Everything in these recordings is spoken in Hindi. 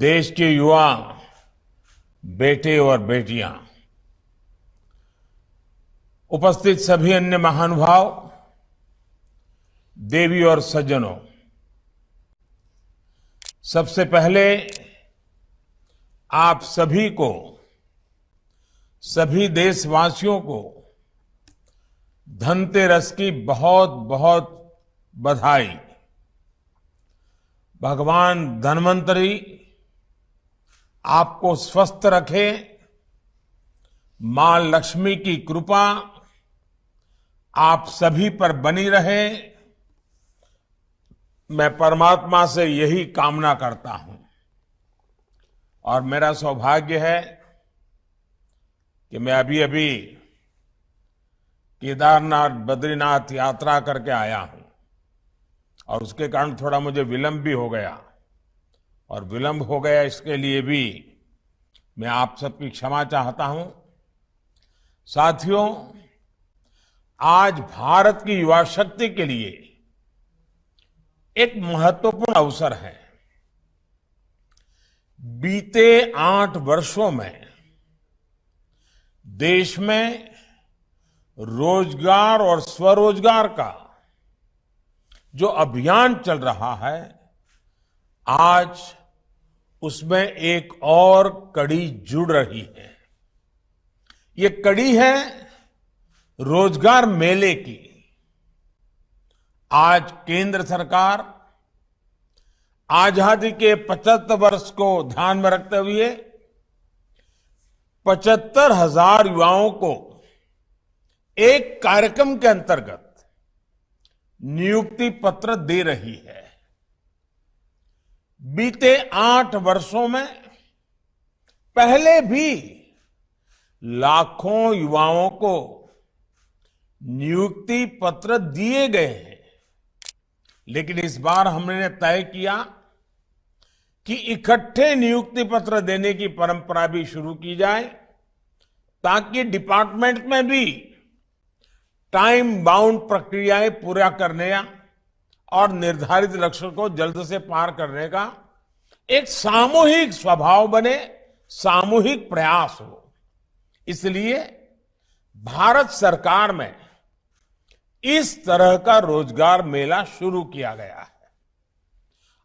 देश के युवा बेटे और बेटियां, उपस्थित सभी अन्य महानुभाव, देवी और सज्जनों, सबसे पहले आप सभी को, सभी देशवासियों को धनतेरस की बहुत बहुत बधाई। भगवान धन्वंतरी आपको स्वस्थ रखे, मां लक्ष्मी की कृपा आप सभी पर बनी रहे। मैं परमात्मा से यही कामना करता हूं और मेरा सौभाग्य है कि मैं अभी अभी केदारनाथ बद्रीनाथ यात्रा करके आया हूं और उसके कारण थोड़ा मुझे विलंब भी हो गया, और विलंब हो गया इसके लिए भी मैं आप सबकी क्षमा चाहता हूं। साथियों, आज भारत की युवा शक्ति के लिए एक महत्वपूर्ण अवसर है। बीते 8 वर्षों में देश में रोजगार और स्वरोजगार का जो अभियान चल रहा है, आज उसमें एक और कड़ी जुड़ रही है। ये कड़ी है रोजगार मेले की। आज केंद्र सरकार आजादी के 75 वर्ष को ध्यान में रखते हुए 75,000 युवाओं को एक कार्यक्रम के अंतर्गत नियुक्ति पत्र दे रही है। बीते 8 वर्षों में पहले भी लाखों युवाओं को नियुक्ति पत्र दिए गए हैं, लेकिन इस बार हमने तय किया कि इकट्ठे नियुक्ति पत्र देने की परंपरा भी शुरू की जाए, ताकि डिपार्टमेंट में भी टाइम बाउंड प्रक्रियाएं पूरा करने और निर्धारित लक्ष्य को जल्द से पार करने का एक सामूहिक स्वभाव बने, सामूहिक प्रयास हो। इसलिए भारत सरकार में इस तरह का रोजगार मेला शुरू किया गया है।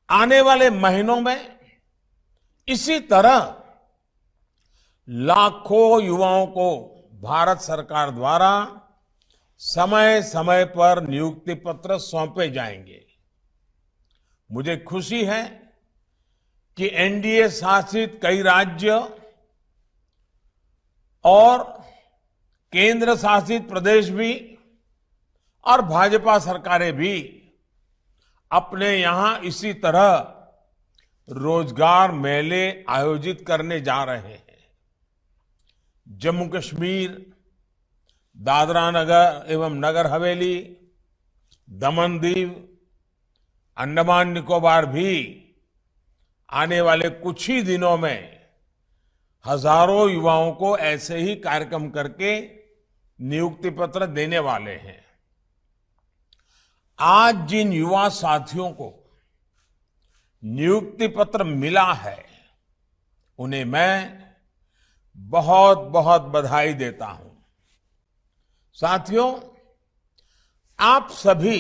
आने वाले महीनों में इसी तरह लाखों युवाओं को भारत सरकार द्वारा समय समय पर नियुक्ति पत्र सौंपे जाएंगे। मुझे खुशी है कि एनडीए शासित कई राज्य और केंद्र शासित प्रदेश भी और भाजपा सरकारें भी अपने यहां इसी तरह रोजगार मेले आयोजित करने जा रहे हैं। जम्मू कश्मीर, दादरा नगर एवं नगर हवेली, दमन दीव, अंडमान निकोबार भी आने वाले कुछ ही दिनों में हजारों युवाओं को ऐसे ही कार्यक्रम करके नियुक्ति पत्र देने वाले हैं। आज जिन युवा साथियों को नियुक्ति पत्र मिला है, उन्हें मैं बहुत बहुत बधाई देता हूं। साथियों, आप सभी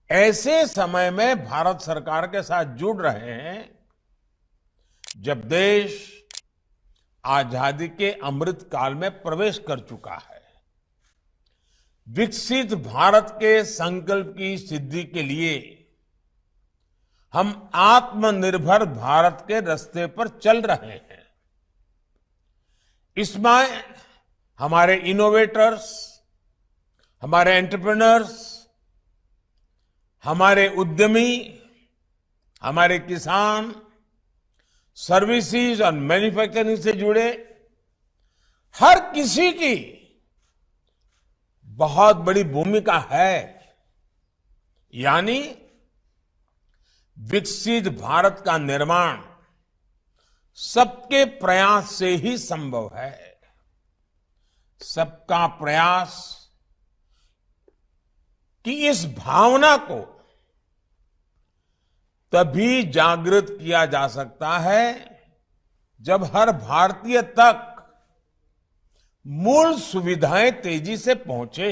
ऐसे समय में भारत सरकार के साथ जुड़ रहे हैं जब देश आजादी के अमृत काल में प्रवेश कर चुका है। विकसित भारत के संकल्प की सिद्धि के लिए हम आत्मनिर्भर भारत के रास्ते पर चल रहे हैं। इसमें हमारे इनोवेटर्स, हमारे एंटरप्रेन्योर्स, हमारे उद्यमी, हमारे किसान, सर्विसेज और मैन्युफैक्चरिंग से जुड़े हर किसी की बहुत बड़ी भूमिका है। यानी विकसित भारत का निर्माण सबके प्रयास से ही संभव है। सबका प्रयास की इस भावना को तभी जागृत किया जा सकता है जब हर भारतीय तक मूल सुविधाएं तेजी से पहुंचे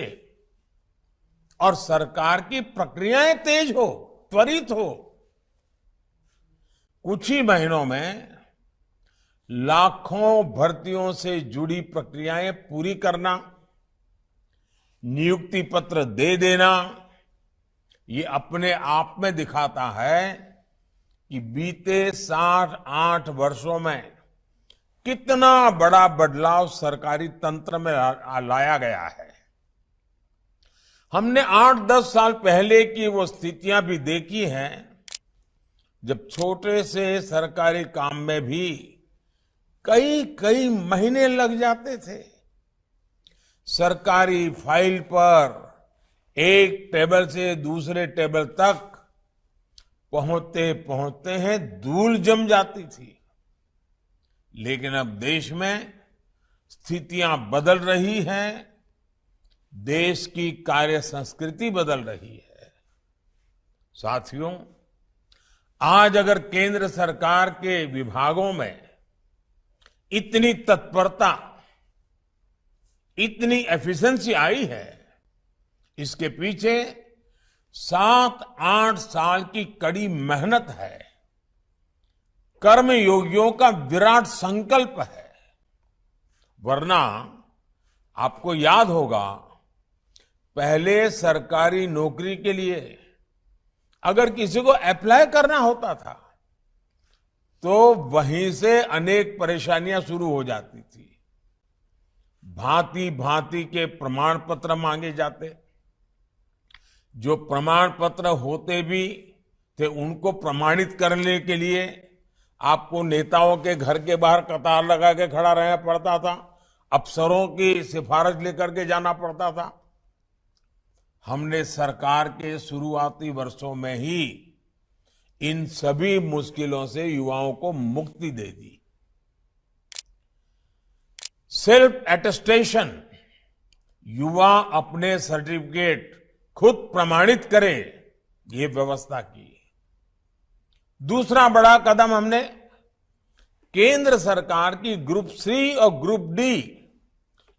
और सरकार की प्रक्रियाएं तेज हो, त्वरित हो। कुछ ही महीनों में लाखों भर्तियों से जुड़ी प्रक्रियाएं पूरी करना, नियुक्ति पत्र दे देना, ये अपने आप में दिखाता है कि बीते 7-8 वर्षों में कितना बड़ा बदलाव सरकारी तंत्र में लाया गया है। हमने 8-10 साल पहले की वो स्थितियां भी देखी हैं जब छोटे से सरकारी काम में भी कई कई महीने लग जाते थे। सरकारी फाइल पर एक टेबल से दूसरे टेबल तक पहुंचते पहुंचते हैं धूल जम जाती थी। लेकिन अब देश में स्थितियां बदल रही हैं, देश की कार्य संस्कृति बदल रही है। साथियों, आज अगर केंद्र सरकार के विभागों में इतनी तत्परता, इतनी एफिशिएंसी आई है, इसके पीछे 7-8 साल की कड़ी मेहनत है, कर्मयोगियों का विराट संकल्प है। वरना आपको याद होगा, पहले सरकारी नौकरी के लिए अगर किसी को अप्लाई करना होता था तो वहीं से अनेक परेशानियां शुरू हो जाती थी। भांति भांति के प्रमाण पत्र मांगे जाते, जो प्रमाण पत्र होते भी थे उनको प्रमाणित करने के लिए आपको नेताओं के घर के बाहर कतार लगा के खड़ा रहना पड़ता था, अफसरों की सिफारिश लेकर के जाना पड़ता था। हमने सरकार के शुरुआती वर्षों में ही इन सभी मुश्किलों से युवाओं को मुक्ति दे दी। सेल्फ अटेस्टेशन, युवा अपने सर्टिफिकेट खुद प्रमाणित करे, ये व्यवस्था की। दूसरा बड़ा कदम हमने केंद्र सरकार की ग्रुप सी और ग्रुप डी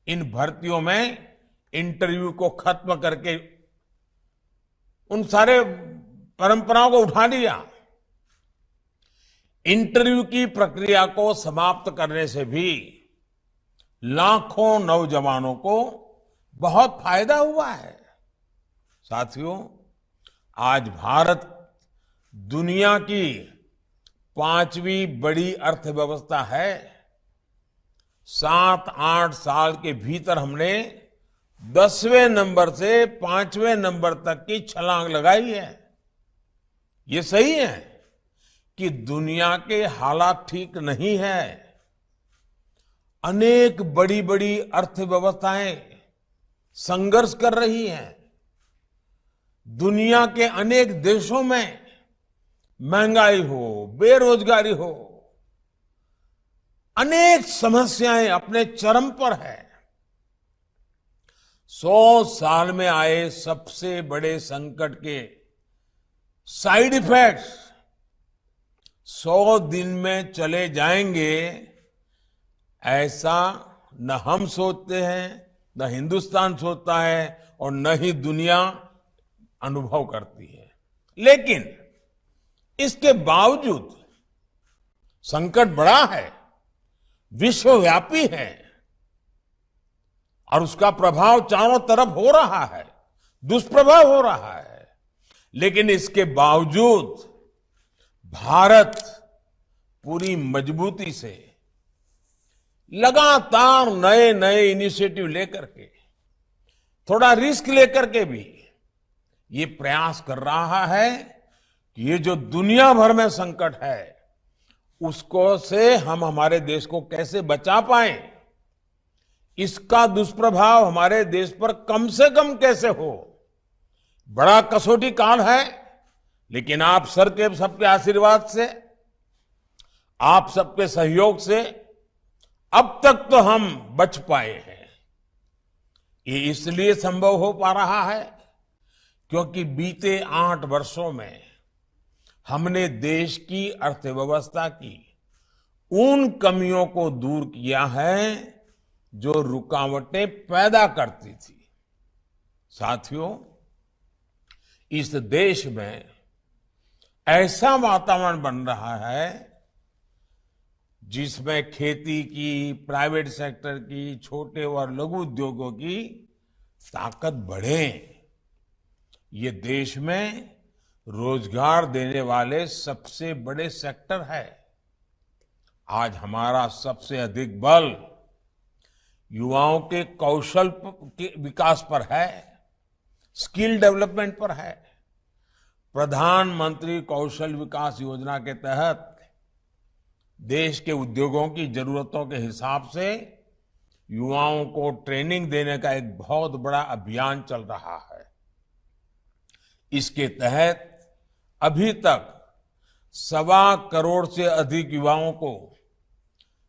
इन भर्तियों में इंटरव्यू को खत्म करके उन सारे परंपराओं को उठा लिया। इंटरव्यू की प्रक्रिया को समाप्त करने से भी लाखों नौजवानों को बहुत फायदा हुआ है। साथियों, आज भारत दुनिया की 5वीं बड़ी अर्थव्यवस्था है। 7-8 साल के भीतर हमने 10वें नंबर से 5वें नंबर तक की छलांग लगाई है। ये सही है कि दुनिया के हालात ठीक नहीं है। अनेक बड़ी बड़ी अर्थव्यवस्थाएं संघर्ष कर रही हैं। दुनिया के अनेक देशों में महंगाई हो, बेरोजगारी हो, अनेक समस्याएं अपने चरम पर है। 100 साल में आए सबसे बड़े संकट के साइड इफेक्ट्स 100 दिन में चले जाएंगे, ऐसा न हम सोचते हैं, न हिंदुस्तान सोचता है और न ही दुनिया अनुभव करती है। लेकिन इसके बावजूद संकट बड़ा है, विश्वव्यापी है और उसका प्रभाव चारों तरफ हो रहा है, दुष्प्रभाव हो रहा है। लेकिन इसके बावजूद भारत पूरी मजबूती से लगातार नए नए इनिशिएटिव लेकर के, थोड़ा रिस्क लेकर के भी ये प्रयास कर रहा है कि ये जो दुनिया भर में संकट है उसको से हम हमारे देश को कैसे बचा पाएं, इसका दुष्प्रभाव हमारे देश पर कम से कम कैसे हो। बड़ा कसौटी काल है, लेकिन आप सबके आशीर्वाद से, आप सबके सहयोग से अब तक तो हम बच पाए हैं। ये इसलिए संभव हो पा रहा है क्योंकि बीते 8 वर्षों में हमने देश की अर्थव्यवस्था की उन कमियों को दूर किया है जो रुकावटें पैदा करती थी। साथियों, इस देश में ऐसा वातावरण बन रहा है जिसमें खेती की, प्राइवेट सेक्टर की, छोटे और लघु उद्योगों की ताकत बढ़े। ये देश में रोजगार देने वाले सबसे बड़े सेक्टर है। आज हमारा सबसे अधिक बल युवाओं के कौशल के विकास पर है, स्किल डेवलपमेंट पर है। प्रधानमंत्री कौशल विकास योजना के तहत देश के उद्योगों की जरूरतों के हिसाब से युवाओं को ट्रेनिंग देने का एक बहुत बड़ा अभियान चल रहा है। इसके तहत अभी तक 1.25 करोड़ से अधिक युवाओं को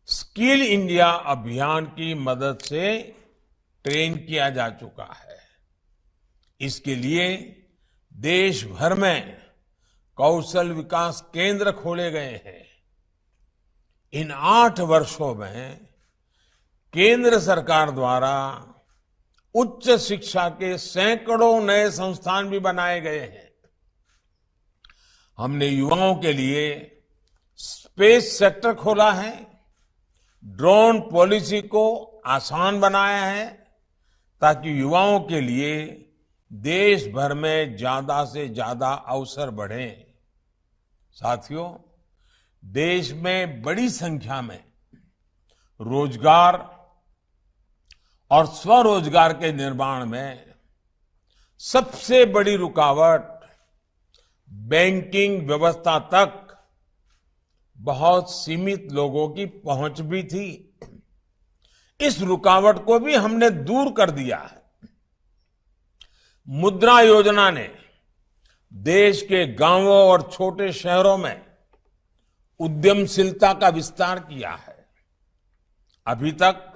स्किल इंडिया अभियान की मदद से ट्रेन किया जा चुका है। इसके लिए देश भर में कौशल विकास केंद्र खोले गए हैं। इन 8 वर्षों में केंद्र सरकार द्वारा उच्च शिक्षा के सैकड़ों नए संस्थान भी बनाए गए हैं। हमने युवाओं के लिए स्पेस सेक्टर खोला है, ड्रोन पॉलिसी को आसान बनाया है ताकि युवाओं के लिए देश भर में ज्यादा से ज्यादा अवसर बढ़े। साथियों, देश में बड़ी संख्या में रोजगार और स्वरोजगार के निर्माण में सबसे बड़ी रुकावट बैंकिंग व्यवस्था तक बहुत सीमित लोगों की पहुंच भी थी। इस रुकावट को भी हमने दूर कर दिया है। मुद्रा योजना ने देश के गांवों और छोटे शहरों में उद्यमशीलता का विस्तार किया है। अभी तक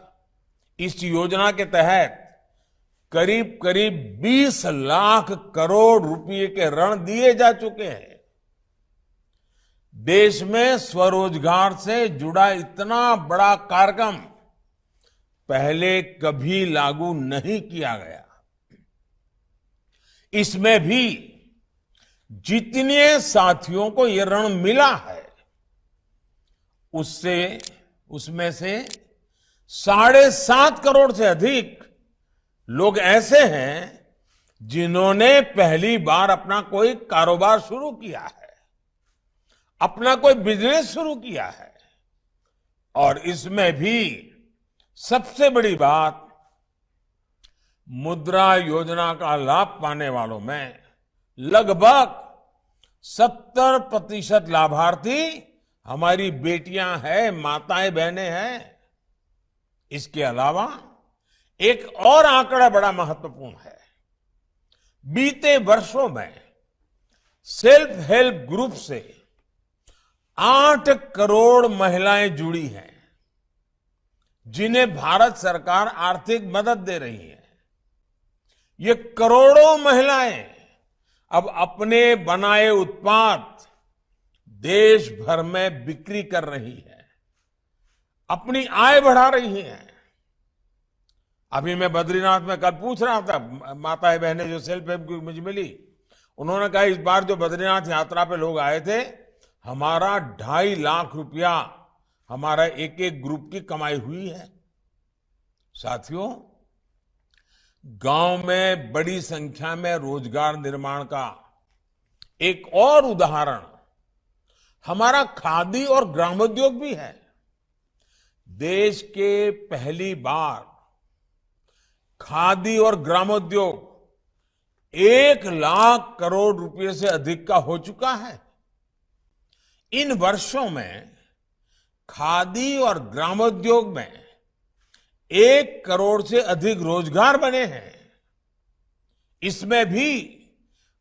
इस योजना के तहत करीब करीब 20 लाख करोड़ रुपए के ऋण दिए जा चुके हैं। देश में स्वरोजगार से जुड़ा इतना बड़ा कार्यक्रम पहले कभी लागू नहीं किया गया। इसमें भी जितने साथियों को यह ऋण मिला है उसमें से 7.5 करोड़ से अधिक लोग ऐसे हैं जिन्होंने पहली बार अपना कोई कारोबार शुरू किया है, अपना कोई बिजनेस शुरू किया है। और इसमें भी सबसे बड़ी बात, मुद्रा योजना का लाभ पाने वालों में लगभग 70% लाभार्थी हमारी बेटियां हैं, माताएं बहनें हैं। इसके अलावा एक और आंकड़ा बड़ा महत्वपूर्ण है। बीते वर्षों में सेल्फ हेल्प ग्रुप से 8 करोड़ महिलाएं जुड़ी हैं, जिन्हें भारत सरकार आर्थिक मदद दे रही है। ये करोड़ों महिलाएं अब अपने बनाए उत्पाद देश भर में बिक्री कर रही है, अपनी आय बढ़ा रही है। अभी मैं बद्रीनाथ में कल पूछ रहा था, माताएं बहनें जो सेल्फ हेल्प ग्रुप मुझे मिली, उन्होंने कहा इस बार जो बद्रीनाथ यात्रा पे लोग आए थे, हमारा 2.5 लाख रुपया हमारा एक एक ग्रुप की कमाई हुई है। साथियों, गांव में बड़ी संख्या में रोजगार निर्माण का एक और उदाहरण हमारा खादी और ग्रामोद्योग भी है। देश के पहली बार खादी और ग्रामोद्योग 1 लाख करोड़ रुपए से अधिक का हो चुका है। इन वर्षों में खादी और ग्रामोद्योग में 1 करोड़ से अधिक रोजगार बने हैं। इसमें भी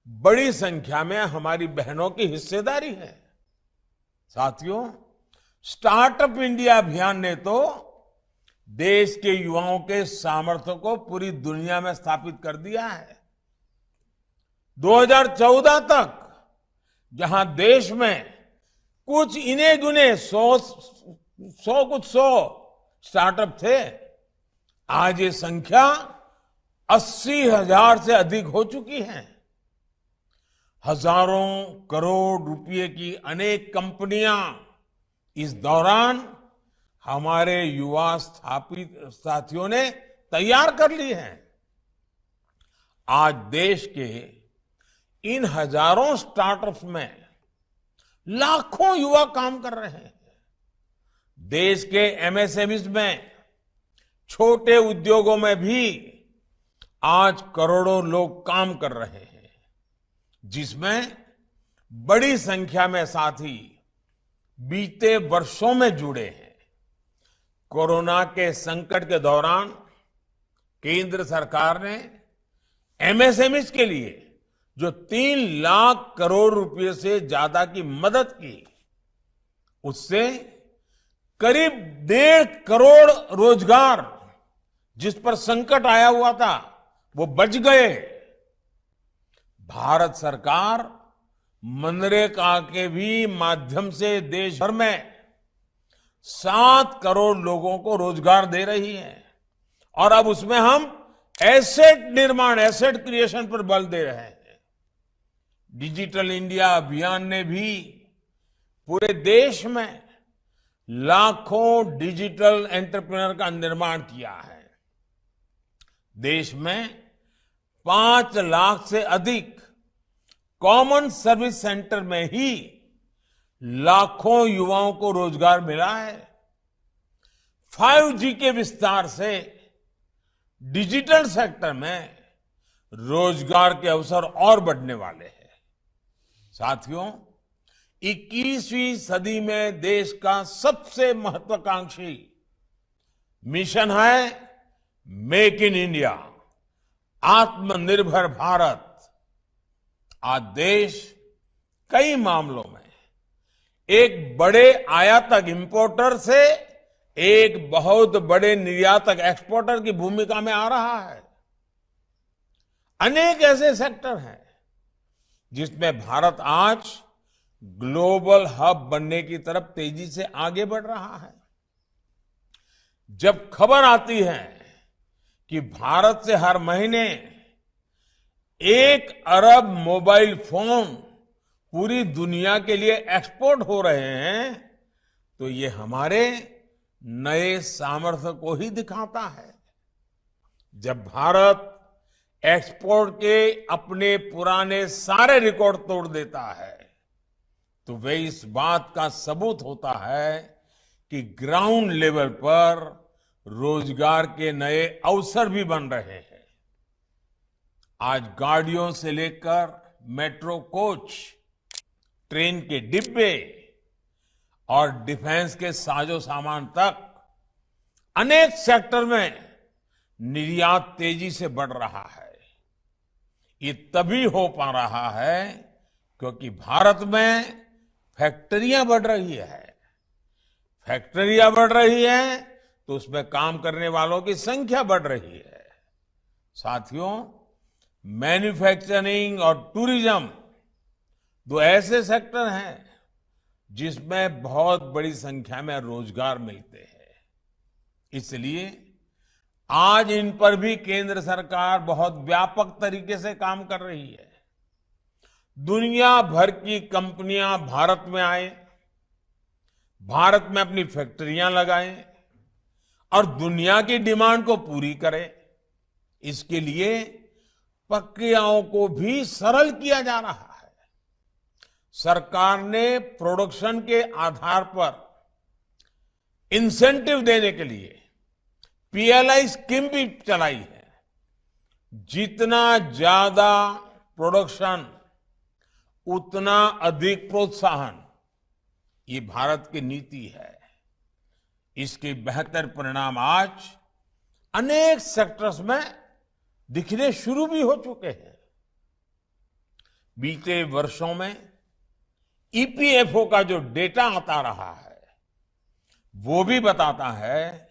बड़ी संख्या में हमारी बहनों की हिस्सेदारी है। साथियों, स्टार्टअप इंडिया अभियान ने तो देश के युवाओं के सामर्थ्य को पूरी दुनिया में स्थापित कर दिया है। 2014 तक जहां देश में कुछ इने गुने 100 स्टार्टअप थे, आज ये संख्या 80,000 से अधिक हो चुकी है। हजारों करोड़ रुपए की अनेक कंपनियां इस दौरान हमारे युवा स्थापित साथियों ने तैयार कर ली हैं। आज देश के इन हजारों स्टार्टअप्स में लाखों युवा काम कर रहे हैं। देश के एमएसएमईज में, छोटे उद्योगों में भी आज करोड़ों लोग काम कर रहे हैं, जिसमें बड़ी संख्या में साथी बीते वर्षों में जुड़े हैं। कोरोना के संकट के दौरान केंद्र सरकार ने एमएसएमईज के लिए जो 3 लाख करोड़ रुपए से ज्यादा की मदद की, उससे करीब 1.5 करोड़ रोजगार जिस पर संकट आया हुआ था, वो बच गए। भारत सरकार मनरेगा के भी माध्यम से देश भर में 7 करोड़ लोगों को रोजगार दे रही है और अब उसमें हम एसेट निर्माण, एसेट क्रिएशन पर बल दे रहे हैं। डिजिटल इंडिया अभियान ने भी पूरे देश में लाखों डिजिटल एंटरप्रेन्योर का निर्माण किया है। देश में 5 लाख से अधिक कॉमन सर्विस सेंटर में ही लाखों युवाओं को रोजगार मिला है। 5G के विस्तार से डिजिटल सेक्टर में रोजगार के अवसर और बढ़ने वाले हैं। साथियों, 21वीं सदी में देश का सबसे महत्वाकांक्षी मिशन है मेक इन इंडिया, आत्मनिर्भर भारत। आज देश कई मामलों में एक बड़े आयातक इंपोर्टर से एक बहुत बड़े निर्यातक एक्सपोर्टर की भूमिका में आ रहा है। अनेक ऐसे सेक्टर हैं जिसमें भारत आज ग्लोबल हब बनने की तरफ तेजी से आगे बढ़ रहा है। जब खबर आती है कि भारत से हर महीने 1 अरब मोबाइल फोन पूरी दुनिया के लिए एक्सपोर्ट हो रहे हैं, तो ये हमारे नए सामर्थ्य को ही दिखाता है। जब भारत एक्सपोर्ट के अपने पुराने सारे रिकॉर्ड तोड़ देता है, तो वे इस बात का सबूत होता है कि ग्राउंड लेवल पर रोजगार के नए अवसर भी बन रहे हैं। आज गाड़ियों से लेकर मेट्रो कोच, ट्रेन के डिब्बे और डिफेंस के साजो सामान तक अनेक सेक्टर में निर्यात तेजी से बढ़ रहा है। ये तभी हो पा रहा है क्योंकि भारत में फैक्ट्रियां बढ़ रही है। फैक्ट्रियां बढ़ रही है तो उसमें काम करने वालों की संख्या बढ़ रही है। साथियों, मैन्युफैक्चरिंग और टूरिज्म 2 ऐसे सेक्टर हैं जिसमें बहुत बड़ी संख्या में रोजगार मिलते हैं। इसलिए आज इन पर भी केंद्र सरकार बहुत व्यापक तरीके से काम कर रही है। दुनिया भर की कंपनियां भारत में आए, भारत में अपनी फैक्ट्रियां लगाएं और दुनिया की डिमांड को पूरी करें। इसके लिए प्रक्रियाओं को भी सरल किया जा रहा है। सरकार ने प्रोडक्शन के आधार पर इंसेंटिव देने के लिए पीएलआई स्कीम भी चलाई है। जितना ज्यादा प्रोडक्शन उतना अधिक प्रोत्साहन, ये भारत की नीति है। इसके बेहतर परिणाम आज अनेक सेक्टर्स में दिखने शुरू भी हो चुके हैं। बीते वर्षों में ईपीएफओ का जो डेटा आता रहा है, वो भी बताता है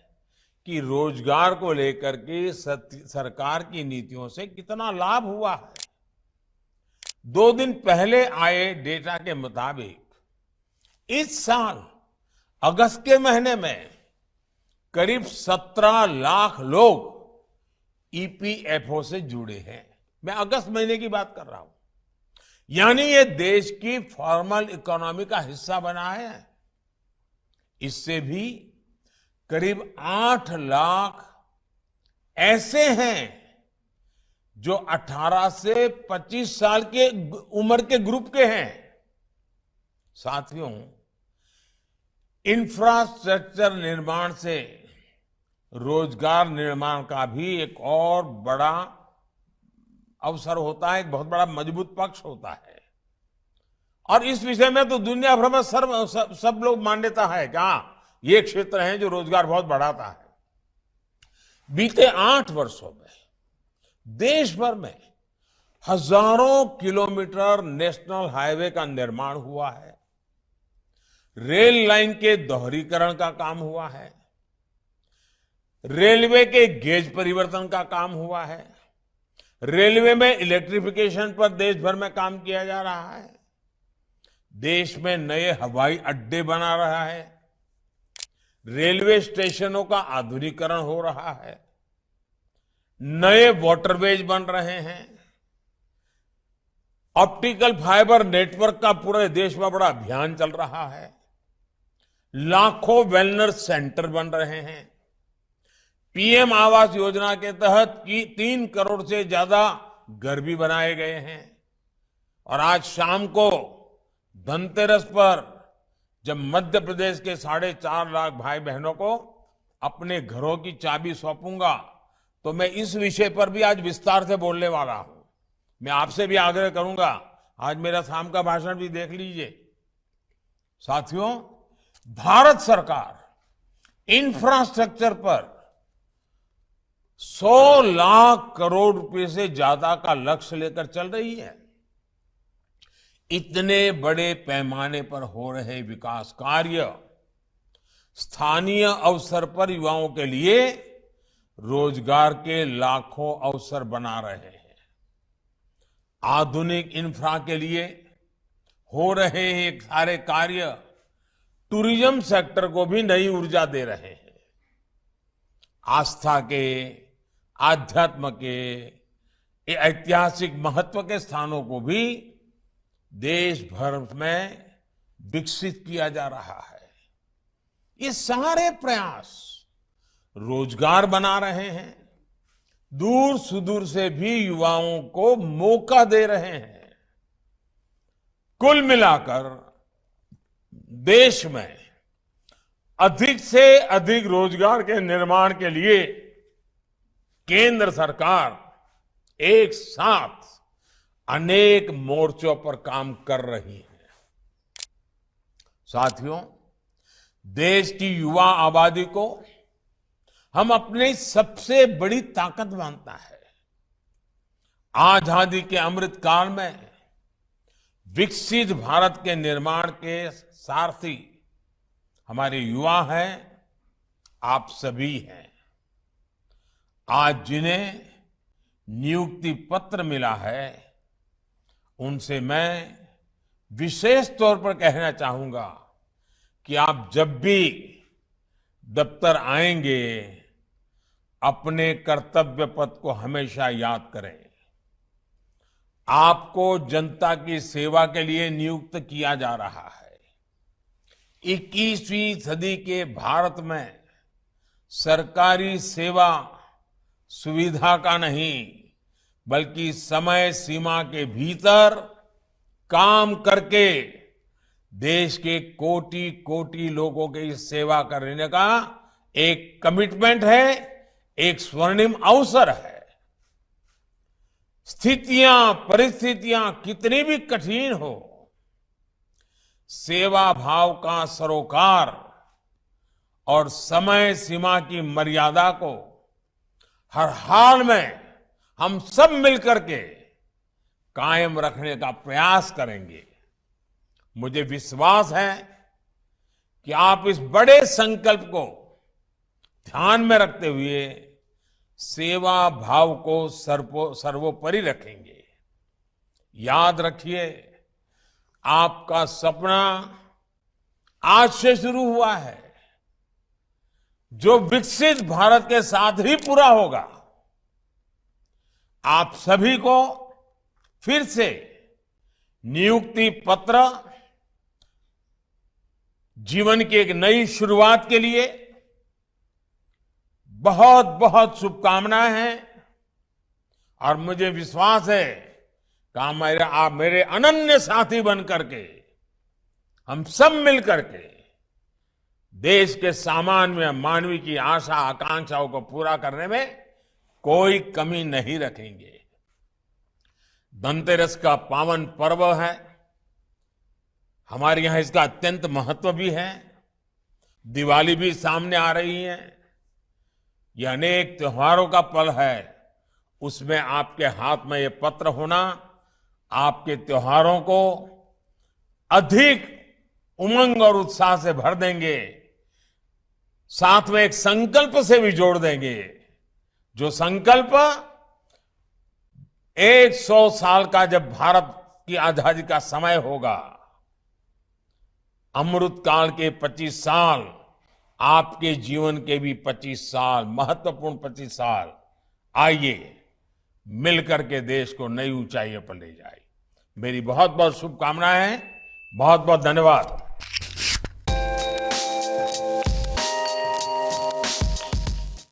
कि रोजगार को लेकर के सरकार की नीतियों से कितना लाभ हुआ है। 2 दिन पहले आए डेटा के मुताबिक इस साल अगस्त के महीने में करीब 17 लाख लोग ईपीएफओ से जुड़े हैं। मैं अगस्त महीने की बात कर रहा हूं। यानी ये देश की फॉर्मल इकोनॉमी का हिस्सा बना है। इससे भी करीब 8 लाख ऐसे हैं जो 18 से 25 साल के उम्र के ग्रुप के हैं। साथियों, इंफ्रास्ट्रक्चर निर्माण से रोजगार निर्माण का भी एक और बड़ा अवसर होता है, एक बहुत बड़ा मजबूत पक्ष होता है। और इस विषय में तो दुनिया भर में सब लोग मान्यता है कि हाँ, ये क्षेत्र है जो रोजगार बहुत बढ़ाता है। बीते 8 वर्षों में देश भर में हजारों किलोमीटर नेशनल हाईवे का निर्माण हुआ है। रेल लाइन के दोहरीकरण का काम हुआ है। रेलवे के गेज परिवर्तन का काम हुआ है। रेलवे में इलेक्ट्रिफिकेशन पर देश भर में काम किया जा रहा है। देश में नए हवाई अड्डे बना रहा है। रेलवे स्टेशनों का आधुनिकीकरण हो रहा है। नए वाटरवेज बन रहे हैं। ऑप्टिकल फाइबर नेटवर्क का पूरे देश में बड़ा अभियान चल रहा है। लाखों वेलनेस सेंटर बन रहे हैं। पीएम आवास योजना के तहत 3 करोड़ से ज्यादा घर भी बनाए गए हैं। और आज शाम को धनतेरस पर जब मध्य प्रदेश के 4.5 लाख भाई बहनों को अपने घरों की चाबी सौंपूंगा, तो मैं इस विषय पर भी आज विस्तार से बोलने वाला हूं। मैं आपसे भी आग्रह करूंगा, आज मेरा शाम का भाषण भी देख लीजिए। साथियों, भारत सरकार इंफ्रास्ट्रक्चर पर 100 लाख करोड़ रुपए से ज्यादा का लक्ष्य लेकर चल रही है। इतने बड़े पैमाने पर हो रहे विकास कार्य स्थानीय अवसर पर युवाओं के लिए रोजगार के लाखों अवसर बना रहे हैं। आधुनिक इंफ्रा के लिए हो रहे ये सारे कार्य टूरिज्म सेक्टर को भी नई ऊर्जा दे रहे हैं। आस्था के, आध्यात्म के, ऐतिहासिक महत्व के स्थानों को भी देश भर में विकसित किया जा रहा है। ये सारे प्रयास रोजगार बना रहे हैं। दूर सुदूर से भी युवाओं को मौका दे रहे हैं। कुल मिलाकर देश में अधिक से अधिक रोजगार के निर्माण के लिए केंद्र सरकार एक साथ अनेक मोर्चों पर काम कर रही है। साथियों, देश की युवा आबादी को हम अपनी सबसे बड़ी ताकत मानता है। आजादी के अमृत काल में विकसित भारत के निर्माण के सारथी हमारे युवा हैं, आप सभी हैं। आज जिन्हें नियुक्ति पत्र मिला है, उनसे मैं विशेष तौर पर कहना चाहूंगा कि आप जब भी दफ्तर आएंगे, अपने कर्तव्य पथ को हमेशा याद करें। आपको जनता की सेवा के लिए नियुक्त किया जा रहा है। 21वीं सदी के भारत में सरकारी सेवा सुविधा का नहीं, बल्कि समय सीमा के भीतर काम करके देश के कोटि कोटि लोगों की सेवा करने का एक कमिटमेंट है, एक स्वर्णिम अवसर है। स्थितियां, परिस्थितियां कितनी भी कठिन हो, सेवा भाव का सरोकार और समय सीमा की मर्यादा को हर हाल में हम सब मिलकर के कायम रखने का प्रयास करेंगे। मुझे विश्वास है कि आप इस बड़े संकल्प को ध्यान में रखते हुए सेवा भाव को सर्वोपरि रखेंगे। याद रखिए, आपका सपना आज से शुरू हुआ है, जो विकसित भारत के साथ ही पूरा होगा। आप सभी को फिर से नियुक्ति पत्र, जीवन की एक नई शुरुआत के लिए बहुत बहुत शुभकामनाएं हैं। और मुझे विश्वास है कि आप मेरे अनन्य साथी बन करके, हम सब मिलकर के देश के सामान्य मानवी की आशा आकांक्षाओं को पूरा करने में कोई कमी नहीं रखेंगे। धनतेरस का पावन पर्व है, हमारे यहां इसका अत्यंत महत्व भी है। दिवाली भी सामने आ रही है। ये अनेक त्योहारों का पल है, उसमें आपके हाथ में ये पत्र होना आपके त्योहारों को अधिक उमंग और उत्साह से भर देंगे, साथ में एक संकल्प से भी जोड़ देंगे, जो संकल्प 100 साल का जब भारत की आजादी का समय होगा, अमृत काल के 25 साल, आपके जीवन के भी 25 साल, महत्वपूर्ण 25 साल, आइए मिलकर के देश को नई ऊंचाइयों पर ले जाए। मेरी बहुत बहुत शुभकामनाएं हैं। बहुत बहुत धन्यवाद।